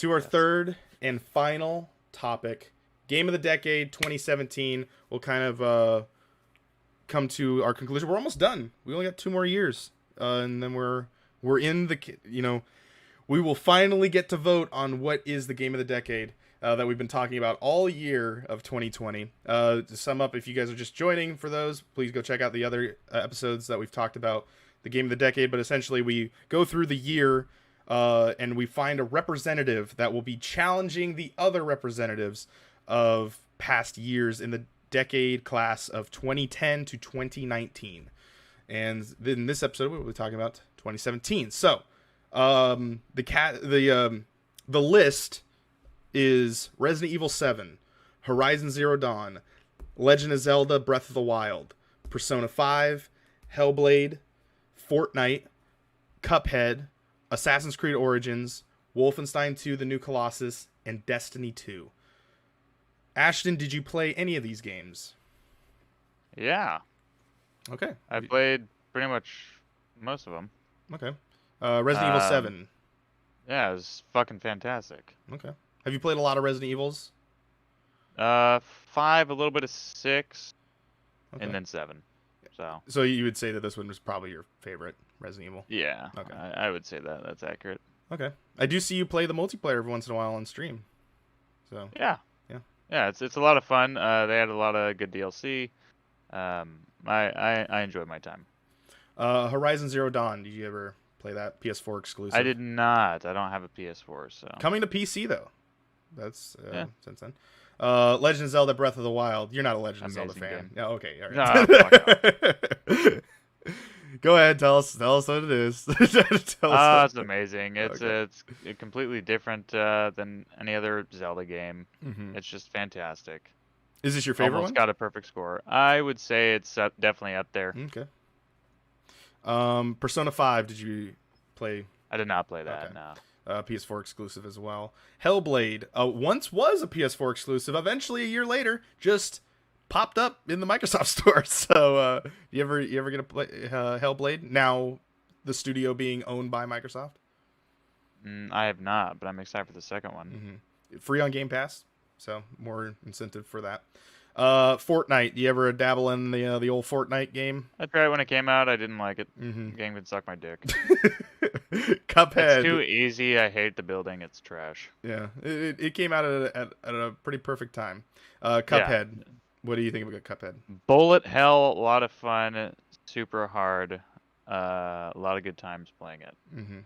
To our third and final topic, Game of the Decade 2017. We'll kind of come to our conclusion. We're almost done. We only got 2 more years, and then we're in the we will finally get to vote on what is the Game of the Decade that we've been talking about all year of 2020. To sum up, if you guys are just joining for those, please go check out the other episodes that we've talked about the Game of the Decade. But essentially, we go through the year and we find a representative that will be challenging the other representatives of past years in the decade class of 2010 to 2019. And in this episode, we'll be talking about 2017. So, the list is Resident Evil 7, Horizon Zero Dawn, Legend of Zelda Breath of the Wild, Persona 5, Hellblade, Fortnite, Cuphead, Assassin's Creed Origins, Wolfenstein 2: The New Colossus, and Destiny 2. Ashton, did you play any of these games? Yeah. Okay. I played pretty much most of them. Okay. Resident Evil 7. Yeah, it was fucking fantastic. Okay. Have you played a lot of Resident Evils? 5, a little bit of 6, Okay. and then 7. So you would say that this one was probably your favorite Resident Evil? Yeah. Okay. I would say that. That's accurate. Okay. I do see you play the multiplayer every once in a while on stream. So Yeah. Yeah. Yeah, it's a lot of fun. They had a lot of good DLC. I enjoyed my time. Horizon Zero Dawn, did you ever play that? PS4 exclusive? I did not. I don't have a PS4, so. Coming to PC, though. That's since then. Legend of Zelda Breath of the Wild. You're not a Legend of Zelda fan. Game. Yeah, okay. All No, right. Go ahead, tell us what it is. It's amazing. It's Okay. it's completely different than any other Zelda game. Mm-hmm. It's just fantastic. Is this your favorite Almost one? got a perfect score. I would say it's definitely up there. Okay. Persona 5, did you play? I did not play that. Okay. No. PS4 exclusive as well. Hellblade once was a PS4 exclusive. Eventually, a year later, just popped up in the Microsoft Store. So, you ever get to play Hellblade? Now, the studio being owned by Microsoft. I have not, but I'm excited for the second one. Mm-hmm. Free on Game Pass, so more incentive for that. Fortnite. You ever dabble in the old Fortnite game? I tried it when it came out. I didn't like it. Mm-hmm. The game could suck my dick. Cuphead. It's too easy. I hate the building. It's trash. Yeah, it came out at a pretty perfect time. Cuphead. Yeah. What do you think about Cuphead? Bullet hell, a lot of fun, super hard, a lot of good times playing it. Mm-hmm.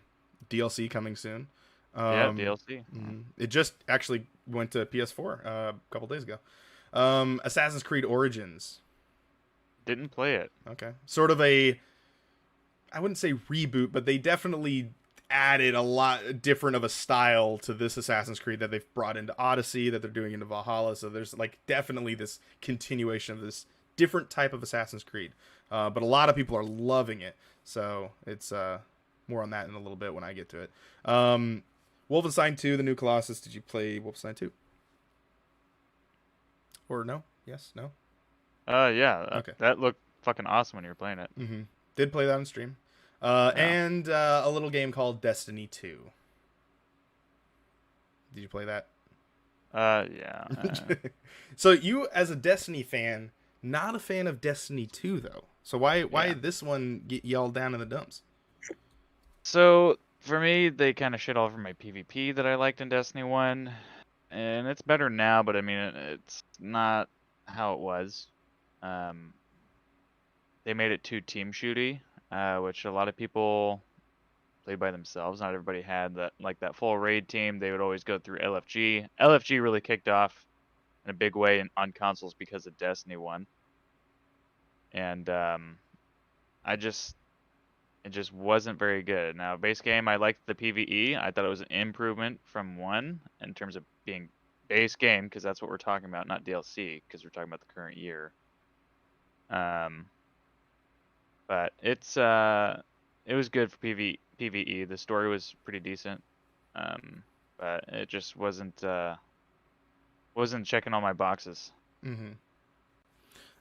DLC coming soon. Yeah, DLC. Mm-hmm. It just actually went to PS4 a couple days ago. Assassin's Creed Origins. Didn't play it. Okay. Sort of I wouldn't say reboot, but they definitely added a lot different of a style to this Assassin's Creed that they've brought into Odyssey, that they're doing into Valhalla. So there's like definitely this continuation of this different type of Assassin's Creed. But a lot of people are loving it. So it's more on that in a little bit when I get to it. Wolfenstein 2, The New Colossus. Did you play Wolfenstein 2? Or no? Yes? No? Yeah. Okay. That looked fucking awesome when you were playing it. Mm-hmm. Did play that on stream. And a little game called Destiny 2. Did you play that? Yeah. So you, as a Destiny fan, not a fan of Destiny 2, though. So why did this one get y'all down in the dumps? So, for me, they kind of shit all over my PvP that I liked in Destiny 1. And it's better now, but I mean, it's not how it was. They made it too team shooty, which a lot of people played by themselves. Not everybody had that full raid team. They would always go through LFG. LFG really kicked off in a big way on consoles because of Destiny 1. And it just wasn't very good. Now, base game, I liked the PvE. I thought it was an improvement from 1 in terms of being base game, because that's what we're talking about, not DLC, because we're talking about the current year. But it was good for PvE. The story was pretty decent, but it just wasn't checking all my boxes. Mm-hmm.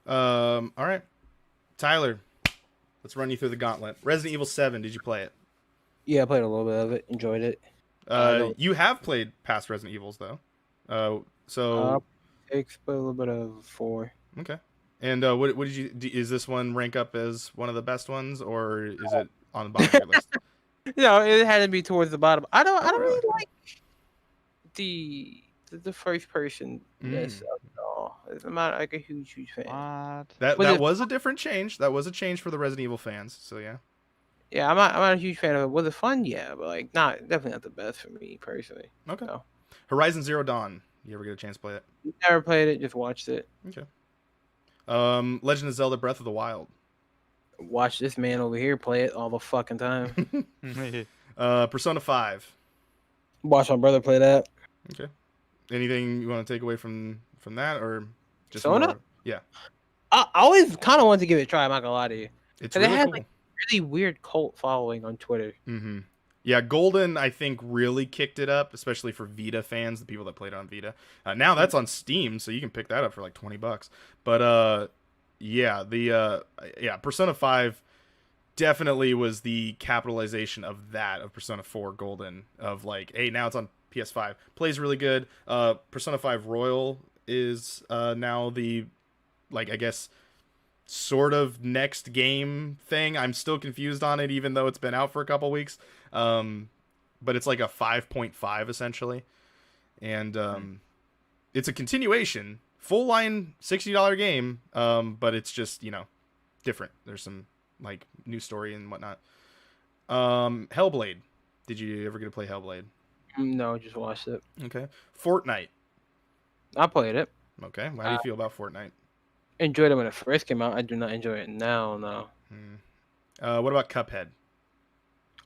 All right, Tyler, let's run you through the gauntlet. Resident Evil 7, did you play it? Yeah, I played a little bit of it. Enjoyed it. I don't. You have played past Resident Evils though. So 6, but a little bit of 4. okay. And what did you? Is this one rank up as one of the best ones, or is it on the bottom of your list? It had to be towards the bottom. I don't. Oh, I don't really? really like the first person ness of it all. I'm not like a huge fan. What? That was a different change. That was a change for the Resident Evil fans. So yeah. Yeah, I'm not a huge fan of it. Was it fun? Yeah, but like, definitely not the best for me personally. Okay. No. Horizon Zero Dawn. You ever get a chance to play it? Never played it, just watched it. Okay. Legend of Zelda: Breath of the Wild. Watch this man over here play it all the fucking time. Persona 5. Watch my brother play that. Okay. Anything you want to take away from that, or just Persona? more? Yeah. I always kind of wanted to give it a try. I'm not gonna lie to you. It's 'Cause really it has cool. like really weird cult following on Twitter. Mm-hmm. Yeah, Golden, I think, really kicked it up, especially for Vita fans, the people that played on Vita. Now that's on Steam, so you can pick that up for like $20. But Persona 5 definitely was the capitalization of that, of Persona 4 Golden, of like, hey, now it's on PS5. Plays really good. Persona 5 Royal is now the, like, I guess, sort of next game thing. I'm still confused on it, even though it's been out for a couple weeks. But it's like a 5.5 essentially, and it's a continuation, full line $60 game. But it's just different. There's some like new story and whatnot. Hellblade. Did you ever get to play Hellblade? No, just watched it. Okay. Fortnite. I played it. Okay. How do you feel about Fortnite? Enjoyed it when it first came out. I do not enjoy it now. No. What about Cuphead?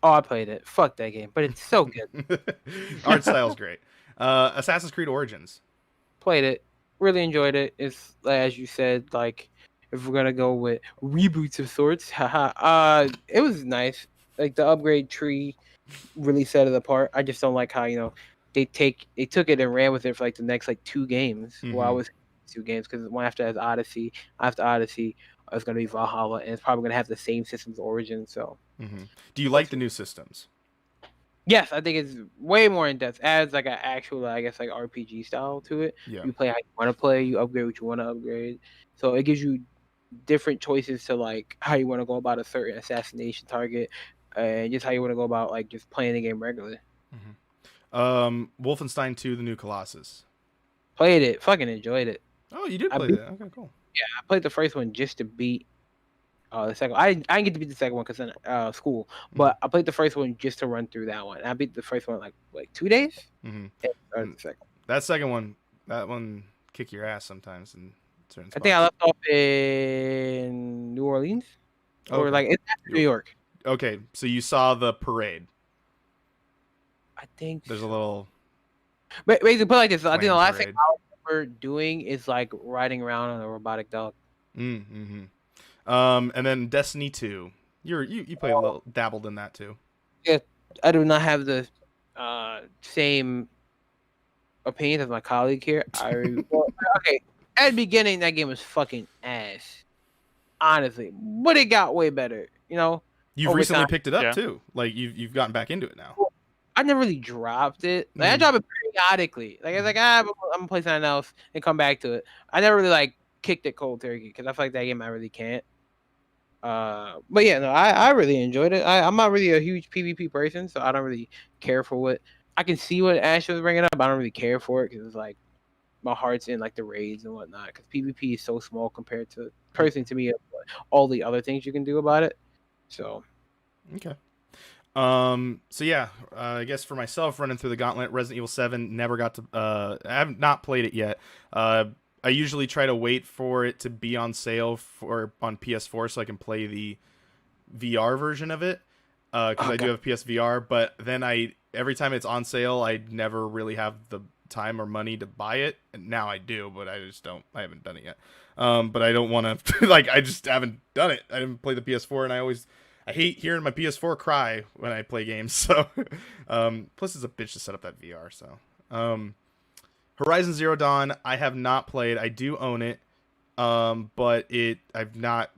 Oh, I played it. Fuck that game, but it's so good. Art style's great. Assassin's Creed Origins. Played it. Really enjoyed it. It's as you said, like if we're gonna go with reboots of sorts, haha. It was nice. Like the upgrade tree really set it apart. I just don't like how they took it and ran with it for like the next like 2 games. Well, I was 2 games because one after has Odyssey. After Odyssey, it's gonna be Valhalla, and it's probably gonna have the same systems Origin. So. Do you like the new systems? Yes, I think it's way more in depth. Adds like an actual, I guess, like RPG style to it. Yeah. You play how you want to play. You upgrade what you want to upgrade. So it gives you different choices to like how you want to go about a certain assassination target, and just how you want to go about like just playing the game regularly. Wolfenstein 2: The New Colossus. Played it, fucking enjoyed it. Oh, you did play that. Okay, cool. Yeah, I played the first one just to beat the second one. I didn't get to beat the second one because in school, but I played the first one just to run through that one. I beat the first one like 2 days. And started the second. That second one, that one kick your ass sometimes in certain spots. I think I left off in New Orleans, or like it's New York. Okay, so you saw the parade. I think there's a little. But basically, put it like this: I think the last parade. thing I remember doing is like riding around on a robotic dog. And then Destiny 2. You played a little, dabbled in that too. Yeah, I do not have the same opinions as my colleague here. Okay, at the beginning that game was fucking ass, honestly, but it got way better. You've recently picked it up too. Like you've gotten back into it now. I never really dropped it. Like I drop it periodically. Like it's like I'm gonna play something else and come back to it. I never really like kicked it cold turkey because I feel like that game I really can't. But yeah, no, I really enjoyed it. I'm not really a huge PvP person, so I don't really care for what I can see what Ash was bringing up. I don't really care for it because it's like my heart's in like the raids and whatnot. Because PvP is so small compared to personally to me all the other things you can do about it. So okay. So yeah, I guess for myself, running through the gauntlet, Resident Evil 7, never got to. I have not played it yet. I usually try to wait for it to be on sale on PS4 so I can play the VR version of it. Because I do have PSVR, but then every time it's on sale, I never really have the time or money to buy it. And now I do, but I I haven't done it yet. But I don't want to, I just haven't done it. I didn't play the PS4, and I hate hearing my PS4 cry when I play games. So, plus it's a bitch to set up that VR. So, Horizon Zero Dawn, I have not played. I do own it, but I've not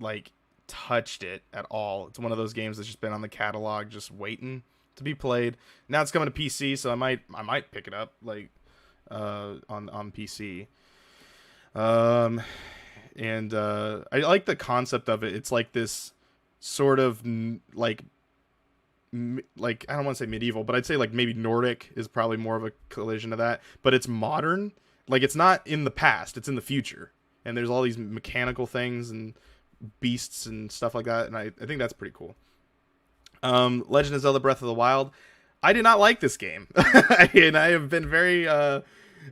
touched it at all. It's one of those games that's just been on the catalog, just waiting to be played. Now it's coming to PC, so I might pick it up like on PC. And I like the concept of it. It's like this sort of like I don't want to say medieval, but I'd say like maybe Nordic is probably more of a collision of that. But it's modern. Like it's not in the past; it's in the future. And there's all these mechanical things and beasts and stuff like that. And I think that's pretty cool. Legend of Zelda: Breath of the Wild. I did not like this game, and I have been very. I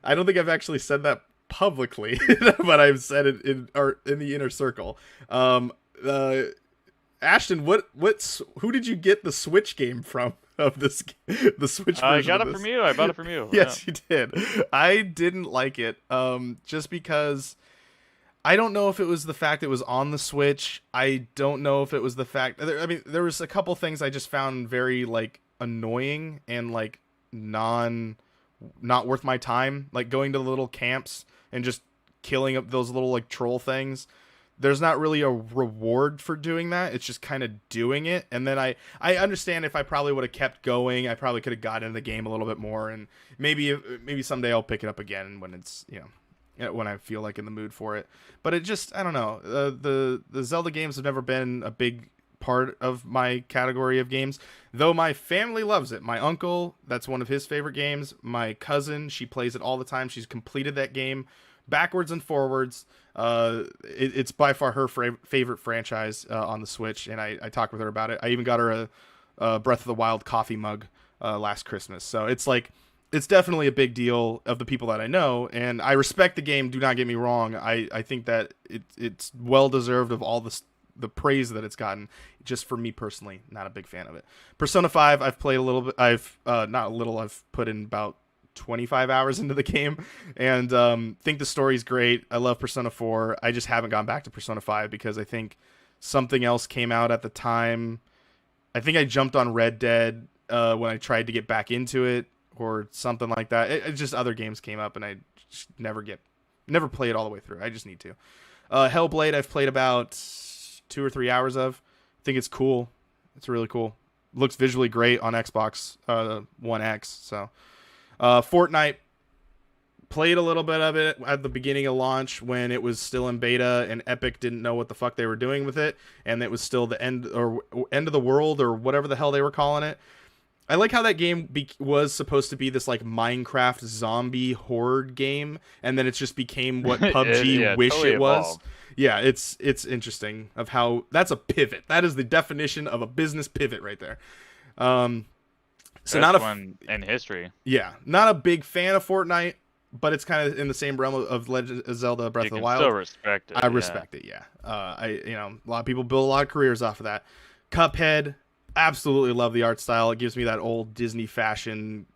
don't think I've actually said that publicly, but I've said it in the inner circle. Ashton, who did you get the Switch game from of this? The Switch version. I got it from you. I bought it from you. Yes, you did. I didn't like it, just because I don't know if it was the fact it was on the Switch. I don't know if it was the fact. I mean, there was a couple things I just found very like annoying and like not worth my time. Like going to the little camps and just killing up those little like troll things. There's not really a reward for doing that. It's just kind of doing it. And then I understand if I probably would have kept going, I probably could have gotten into the game a little bit more. And maybe someday I'll pick it up again when it's, when I feel like in the mood for it. But it just, I don't know. The Zelda games have never been a big part of my category of games, though my family loves it. My uncle, that's one of his favorite games. My cousin, she plays it all the time. She's completed that game backwards and forwards. It's by far her favorite franchise on the Switch, and I talked with her about it. I even got her a Breath of the Wild coffee mug last Christmas. So it's like, it's definitely a big deal of the people that I know, and I respect the game. Do not get me wrong. I think that it's well deserved of all the praise that it's gotten. Just for me personally, not a big fan of it. Persona 5, I've played a little bit. I've put in about 25 hours into the game, and think the story's great. I love Persona 4. I just haven't gone back to Persona 5 because I think something else came out at the time. I think I jumped on Red Dead when I tried to get back into it or something like that. It just other games came up and I just never play it all the way through. I just need to. Hellblade, I've played about 2 or 3 hours of. I think it's cool. It's really cool. Looks visually great on Xbox One X. So Fortnite, played a little bit of it at the beginning of launch when it was still in beta and Epic didn't know what the fuck they were doing with it, and it was still the end of the world or whatever the hell they were calling it. I like how that game was supposed to be this like Minecraft zombie horde game, and then it just became what PUBG wish totally it was. evolved. Yeah, it's interesting of how that's a pivot. That is the definition of a business pivot right there. So Best one in history. Yeah, not a big fan of Fortnite, but it's kind of in the same realm of Legend of Zelda: Breath of the Wild. Still respect it. I respect it. Yeah, a lot of people build a lot of careers off of that. Cuphead, absolutely love the art style. It gives me that old Disney fashion,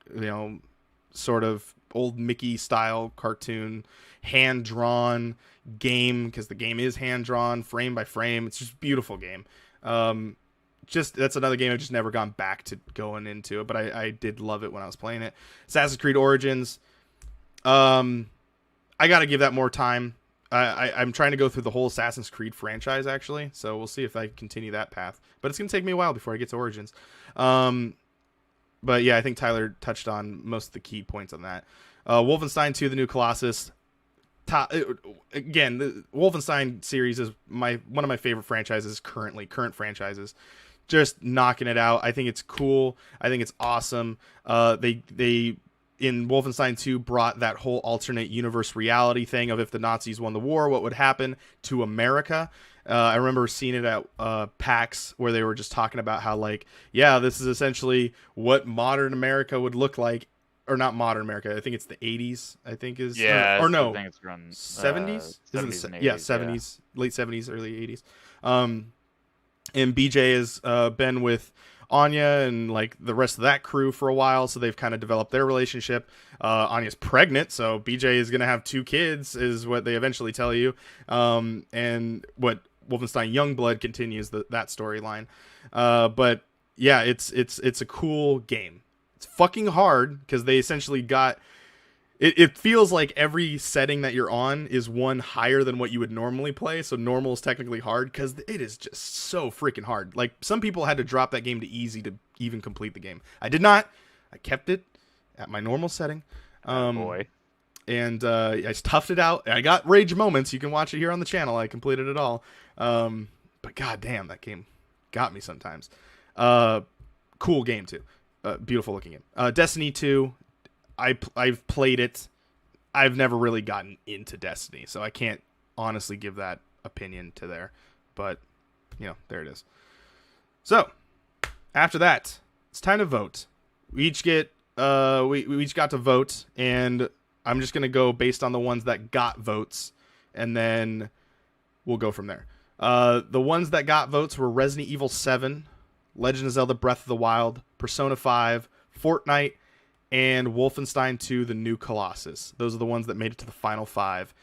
sort of old Mickey style cartoon, hand drawn game, because the game is hand drawn, frame by frame. It's just a beautiful game. That's another game I've just never gone back to going into it, but I did love it when I was playing it. Assassin's Creed Origins, I got to give that more time. I'm trying to go through the whole Assassin's Creed franchise, actually, so we'll see if I continue that path. But it's going to take me a while before I get to Origins. But yeah, I think Tyler touched on most of the key points on that. Wolfenstein 2: The New Colossus. Again, the Wolfenstein series is one of my favorite franchises current franchises. Just knocking it out. I think it's cool. I think it's awesome. They in Wolfenstein 2 brought that whole alternate universe reality thing of if the Nazis won the war, what would happen to America. I remember seeing it at PAX where they were just talking about how this is essentially what modern America would look like. Or not modern America. I think it's the 80s. I think is or no, I think it's around 70s. 70s and 80s, yeah, 70s, late 70s, early 80s. And BJ has been with Anya and the rest of that crew for a while, so they've kind of developed their relationship. Anya's pregnant, so BJ is gonna have 2 kids, is what they eventually tell you. And what Wolfenstein Youngblood continues that storyline. But yeah, it's a cool game. It's fucking hard because they essentially got it feels like every setting that you're on is one higher than what you would normally play. So normal is technically hard because it is just so freaking hard. Like some people had to drop that game to easy to even complete the game. I did not. I kept it at my normal setting. Boy. And I toughed it out. I got rage moments. You can watch it here on the channel. I completed it all. But goddamn, that game got me sometimes. Cool game too. Beautiful looking game. Destiny 2. I've played it. I've never really gotten into Destiny, so I can't honestly give that opinion to there. But there it is. So after that, it's time to vote. We each get we each got to vote, and I'm just gonna go based on the ones that got votes, and then we'll go from there. The ones that got votes were Resident Evil 7, Legend of Zelda Breath of the Wild, Persona 5, Fortnite, and Wolfenstein 2: The New Colossus. Those are the ones that made it to the final 5.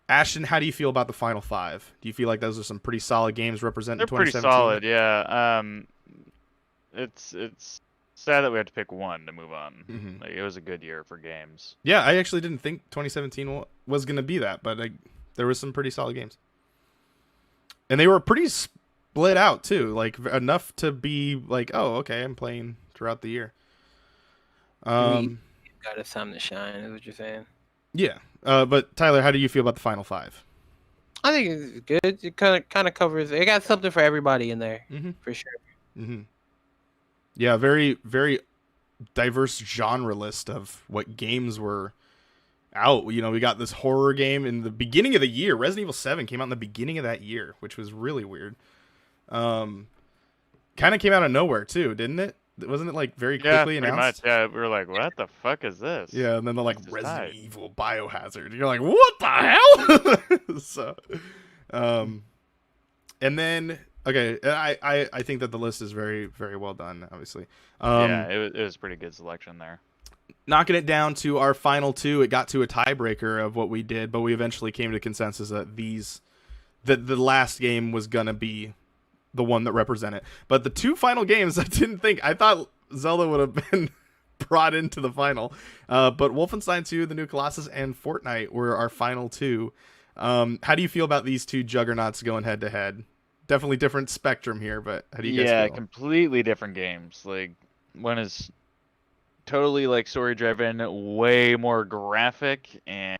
Ashton, how do you feel about the final 5? Do you feel like those are some pretty solid games representing They're pretty 2017? solid, yeah. It's sad that we had to pick one to move on. Mm-hmm. Like, it was a good year for games. Yeah, I actually didn't think 2017 was going to be that, but there was some pretty solid games. And they were pretty split out, too. Like, enough to be like, oh, okay, I'm playing throughout the year. Got us time to shine, is what you're saying. Yeah. But, Tyler, how do you feel about the final 5? I think it's good. It kind of covers. It got something for everybody in there, for sure. Mm-hmm. Yeah, very, very diverse genre list of what games were out. We got this horror game in the beginning of the year. Resident Evil 7 came out in the beginning of that year, which was really weird. Kind of came out of nowhere too, didn't it? Wasn't it like very quickly announced? Much. Yeah, we were like, what the fuck is this? Yeah, and then they're like This Resident died. Evil Biohazard. And you're like, what the hell? So, and then okay, I think that the list is very, very well done. Obviously, Yeah, it was a pretty good selection there. Knocking it down to our final 2, it got to a tiebreaker of what we did, but we eventually came to consensus that the last game was gonna be the one that represented. But the 2 final games, I thought Zelda would have been brought into the final. But Wolfenstein 2, The New Colossus, and Fortnite were our final 2. How do you feel about these 2 juggernauts going head to head? Definitely different spectrum here, but how do you guys feel? Yeah, completely different games. Like, one is totally like story driven, way more graphic and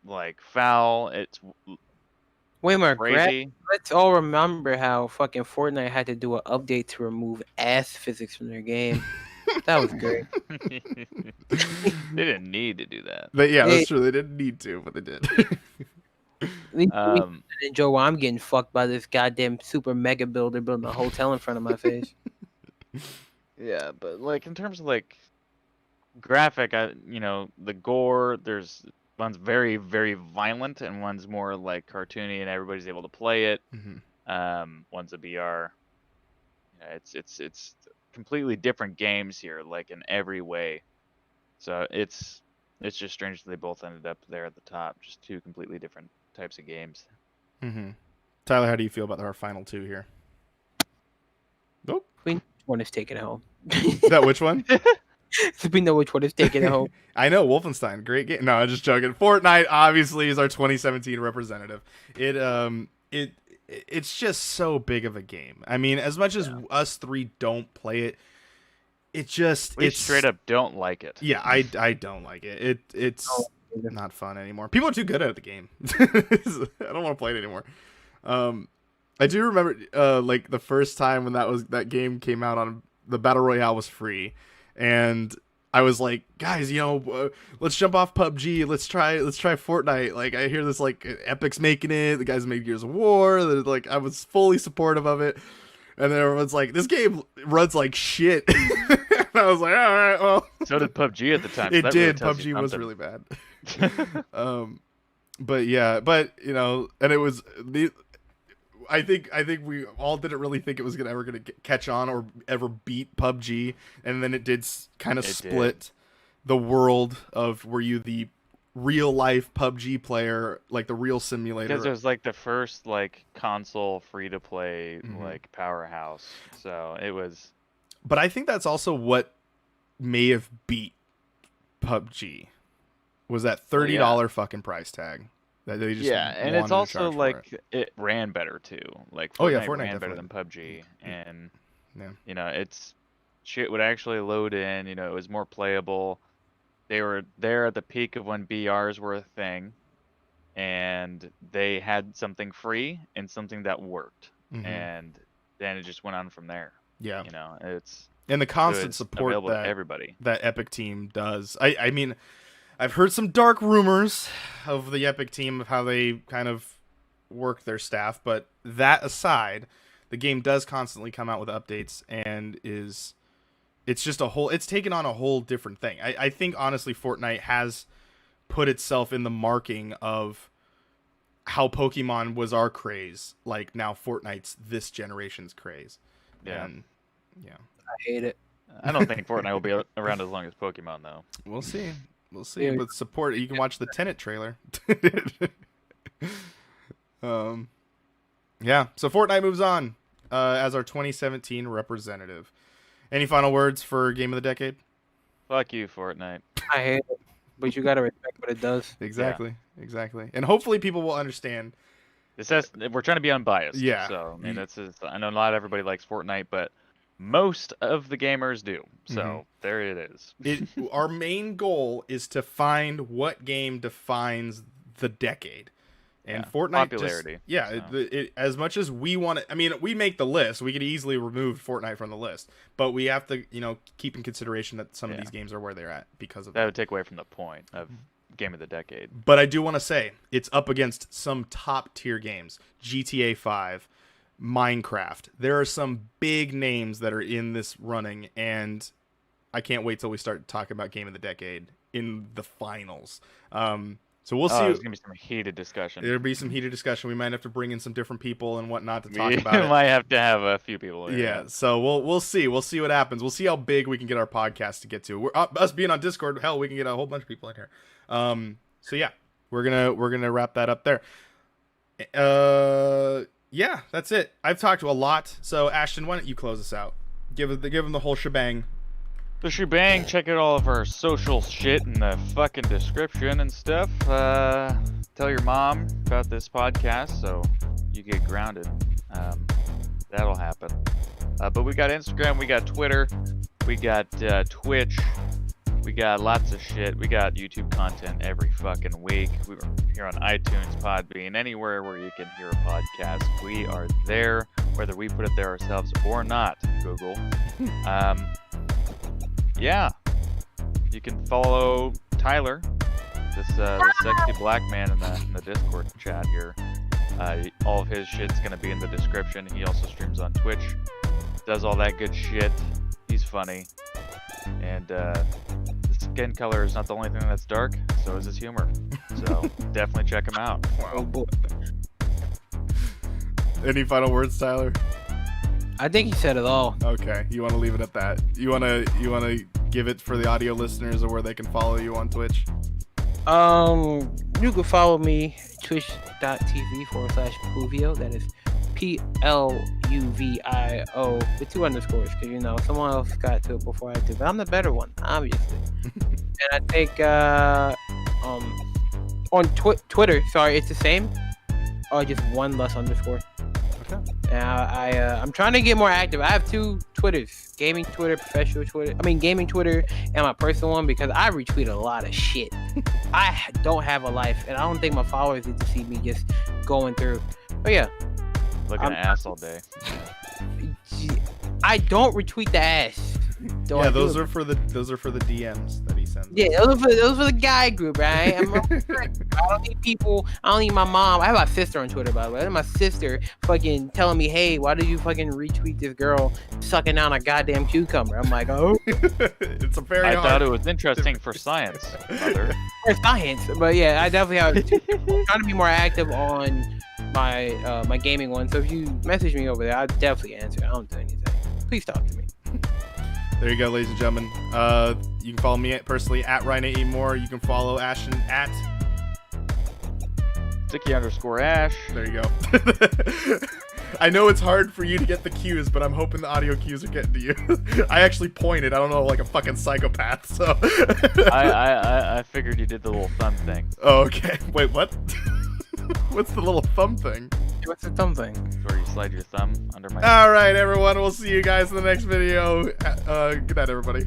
like foul. It's Way more crazy. Let's all remember how fucking Fortnite had to do an update to remove ass physics from their game. That was great. They didn't need to do that. But yeah, that's true. They didn't need to, but they did. Joe, I'm getting fucked by this goddamn super mega builder building a hotel in front of my face. Yeah, but like in terms of like graphic, the gore, there's one's very, very violent and one's more like cartoony and everybody's able to play it. Mm-hmm. One's a BR. Yeah, it's completely different games here, like in every way. So it's just strange that they both ended up there at the top. Just 2 completely different types of games. Mm-hmm. Tyler, how do you feel about our final 2 here? Nope. Which one is taking it home? That which one? So we know which one is taking it home. I know, Wolfenstein, great game. No, I'm just joking. Fortnite obviously is our 2017 representative. It's just so big of a game. I mean, as much as us 3 don't play it, We straight up don't like it. Yeah, I don't like it. It's not fun anymore. People are too good at the game. I don't want to play it anymore. I do remember like the first time when that game came out on the Battle Royale was free, and I was like, guys, let's jump off PUBG. Let's try Fortnite. Like, I hear this like Epic's making it. The guys made Gears of War. Like, I was fully supportive of it. And then everyone's like, this game runs like shit. And I was like, all right, well. So did PUBG at the time. It did. PUBG was really bad. But yeah, and it was I think we all didn't really think it was ever gonna catch on or ever beat PUBG, and then it did kind of split the world of were you the real life PUBG player, like the real simulator, because it was like the first like console free to play like powerhouse. So it was. But I think that's also what may have beat PUBG. was that $30 fucking price tag that they just and wanted it's to also charge for like it ran better too. Like Fortnite ran better than definitely. PUBG, and Yeah. it's shit would actually load in. It was more playable. They were there at the peak of when BRs were a thing, and they had something free and something that worked, and then it just went on from there. Yeah. It's and the constant good, support available to that everybody. that Epic team does. I mean, I've heard some dark rumors of the Epic team of how they kind of work their staff, but that aside, the game does constantly come out with updates and it's just it's taken on a whole different thing. I think honestly Fortnite has put itself in the marking of how Pokemon was our craze. Like now Fortnite's this generation's craze. Yeah. And, yeah. I hate it. I don't think Fortnite will be around as long as Pokemon though. We'll see. We'll see. Yeah. With support, you can watch the Tenet trailer. Yeah. So Fortnite moves on as our 2017 representative. Any final words for Game of the Decade? Fuck you, Fortnite. I hate it, but you gotta respect what it does. Exactly. And hopefully people will understand. We're trying to be unbiased. Yeah. So I mean, I know not everybody likes Fortnite, but most of the gamers do. So there it is. Our main goal is to find what game defines the decade. And Fortnite popularity. As much as we want to, I mean, we make the list. We could easily remove Fortnite from the list, but we have to, keep in consideration that some of these games are where they're at because of that. Would take away from the point of Game of the Decade. But I do want to say it's up against some top tier games: GTA 5, Minecraft. There are some big names that are in this running, and I can't wait till we start talking about Game of the Decade in the finals. So we'll see. There's gonna be some heated discussion. There'll be some heated discussion. We might have to bring in some different people and whatnot to talk about it. We might have to have a few people here. Yeah. So we'll see. We'll see what happens. We'll see how big we can get our podcast to get to. Us being on Discord, hell, we can get a whole bunch of people in here. So yeah, we're gonna wrap that up there. Yeah, that's it. I've talked to a lot. So Ashton, why don't you close us out? Give them the whole shebang. The shebang. Check out all of our social shit in the fucking description and stuff. Tell your mom about this podcast so you get grounded. That'll happen. But we got Instagram, we got Twitter, we got Twitch, we got lots of shit. We got YouTube content every fucking week. We're here on iTunes, Podbean, anywhere where you can hear a podcast. We are there, whether we put it there ourselves or not, Google. Yeah, you can follow Tyler, this sexy black man in the Discord chat here. All of his shit's gonna be in the description. He also streams on Twitch, does all that good shit. He's funny, and the skin color is not the only thing that's dark. So is his humor. So definitely check him out. Wow. Any final words, Tyler? I think he said it all. Okay, you want to leave it at that. You want to give it for the audio listeners or where they can follow you on Twitch? You can follow me twitch.tv/Pluviio. That is PLUVIO with 2 underscores, because someone else got to it before I did, but I'm the better one, obviously. And I think on Twitter, sorry, it's the same, or just 1 less underscore. Okay. And I'm trying to get more active. I have 2 Twitters: gaming Twitter, professional Twitter. Gaming Twitter and my personal one, because I retweet a lot of shit. I don't have a life, and I don't think my followers need to see me just going through. But yeah, looking at ass all day. I don't retweet the ass. Yeah, those are for the DMs that he sends. Yeah, those for the guy group, right? I don't need people. I don't need my mom. I have my sister on Twitter, by the way. I have my sister fucking telling me, "Hey, why did you fucking retweet this girl sucking down a goddamn cucumber?" I'm like, oh. It's a very. I thought it was interesting for science, mother. For science, but yeah, I definitely have. I'm trying to be more active on my my gaming one. So if you message me over there, I'll definitely answer. I don't do anything. Please talk to me. There you go, ladies and gentlemen. You can follow me personally at Ryan8More. You can follow Ashton at Sticky_Ash. There you go. I know it's hard for you to get the cues, but I'm hoping the audio cues are getting to you. I actually pointed. I don't know, like a fucking psychopath. So. I figured you did the little thumb thing. Oh, okay. Wait, what? What's the little thumb thing? What's the thumb thing? It's where you slide your thumb under my. All right, everyone. We'll see you guys in the next video. Good night, everybody.